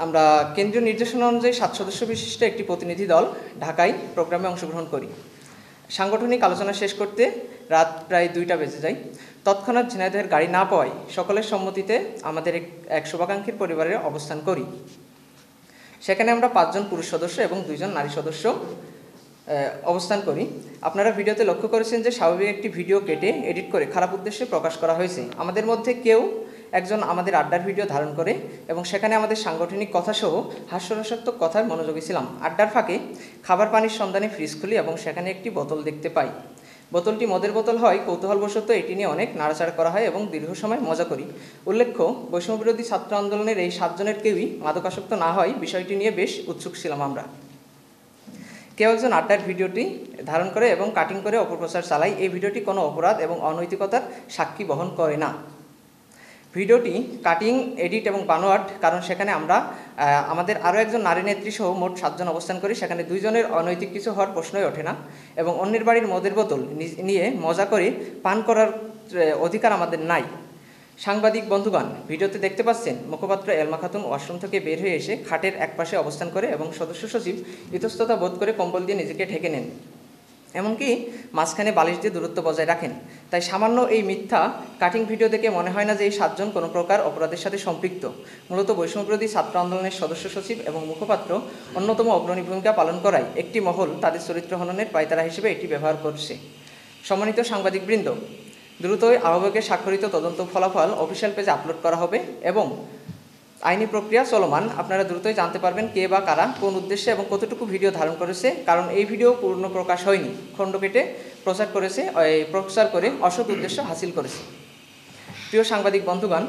আমরা কেন্দ্রীয় নির্দেশনা অনুযায়ী 7 সদস্য বিশিষ্ট একটি প্রতিনিধি দল ঢাকায় প্রোগ্রামে অংশগ্রহণ করি। সাংগঠনিক আলোচনা শেষ করতে রাত প্রায় 2টা বেজে যায়। তৎক্ষণাৎ ঝিনাইদহের গাড়ি না পাওয়ায় সকলের সম্মতিতে আমাদের এক শুভাকাঙ্ক্ষীর পরিবারে অবস্থান করি। সেখানে আমরা 5 জন পুরুষ সদস্য এবং 2 জন নারী সদস্য অবস্থান করি। আপনারা ভিডিওতে লক্ষ্য করেছেন যে স্বাভাবিক একটি ভিডিও কেটে এডিট করে খারাপ উদ্দেশ্যে প্রকাশ করা হয়েছে। আমাদের মধ্যে কেউ একজন আমাদের আড্ডার ভিডিও ধারণ করে এবং সেখানে আমাদের সাংগঠনিক কথাসহ হাস্যরসাত্মক কথায় মনোযোগী ছিলাম। আড্ডার ফাঁকে খাবার পানির সন্ধানে ফ্রিজ খুলি এবং সেখানে একটি বোতল দেখতে পাই। বোতলটি মদের বোতল হয়। কৌতূহলবশত এটি নিয়ে অনেক নাড়াচাড়া করা হয় এবং দীর্ঘ সময় মজা করি। উল্লেখ্য, বৈষম্যবিরোধী ছাত্র আন্দোলনের এই 7 জনের কেউই মাদকাসক্ত না হয় বিষয়টি নিয়ে বেশ উৎসুক ছিলাম আমরা। কেউ একজন আড্ডার ভিডিওটি ধারণ করে এবং কাটিং করে অপপ্রচার চালায়। এই ভিডিওটি কোনো অপরাধ এবং অনৈতিকতার সাক্ষী বহন করে না। ভিডিওটি কাটিং, এডিট এবং বানোয়াট, কারণ সেখানে আমরা আমাদের আরও একজন নারী নেত্রী সহ মোট 7 জন অবস্থান করি। সেখানে 2 জনের অনৈতিক কিছু হওয়ার প্রশ্নই ওঠে না এবং অন্যের বাড়ির মদের বোতল নিয়ে মজা করে পান করার অধিকার আমাদের নাই। সাংবাদিক বন্ধুগণ, ভিডিওতে দেখতে পাচ্ছেন মুখপাত্র এলমা খাতুন ওয়াশরুম থেকে বের হয়ে এসে খাটের একপাশে অবস্থান করে এবং সদস্য সচিব ইতস্ততা বোধ করে কম্বল দিয়ে নিজেকে ঢেকে নেন, এমনকি মাঝখানে বালিশ দিয়ে দূরত্ব বজায় রাখেন। তাই সামান্য এই মিথ্যা কাটিং ভিডিও দেখে মনে হয় না যে এই 7 জন কোনো প্রকার অপরাধের সাথে সম্পৃক্ত। মূলত বৈষম্যবিরোধী ছাত্র আন্দোলনের সদস্য সচিব এবং মুখপাত্র অন্যতম অগ্রণী ভূমিকা পালন করায় একটি মহল তাদের চরিত্র হননের পায়তারা হিসেবে এটি ব্যবহার করছে। সম্মানিত সাংবাদিকবৃন্দ, দ্রুতই আহ্বায়কের স্বাক্ষরিত তদন্ত ফলাফল অফিসিয়াল পেজে আপলোড করা হবে এবং আইনি প্রক্রিয়া চলমান। আপনারা দ্রুতই জানতে পারবেন কে বা কারা কোন উদ্দেশ্যে এবং কতটুকু ভিডিও ধারণ করেছে, কারণ এই ভিডিও পূর্ণ প্রকাশ হয়নি, খণ্ড কেটে প্রচার করে অসৎ উদ্দেশ্য হাসিল করেছে। প্রিয় সাংবাদিক বন্ধুগণ,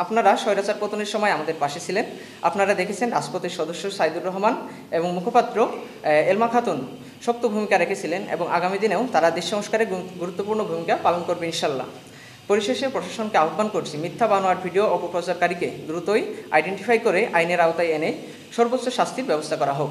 আপনারা স্বৈরাচার পতনের সময় আমাদের পাশে ছিলেন। আপনারা দেখেছেন রাজপথের সদস্য সাইদুর রহমান এবং মুখপাত্র এলমা খাতুন শক্ত ভূমিকা রেখেছিলেন এবং আগামী দিনেও তারা দেশ সংস্কারে গুরুত্বপূর্ণ ভূমিকা পালন করবে ইনশাল্লাহ। পরিশেষে প্রশাসনকে আহ্বান করছি, মিথ্যা বানোয়াট ভিডিও অপপ্রচারকারীকে দ্রুতই আইডেন্টিফাই করে আইনের আওতায় এনে সর্বোচ্চ শাস্তির ব্যবস্থা করা হোক।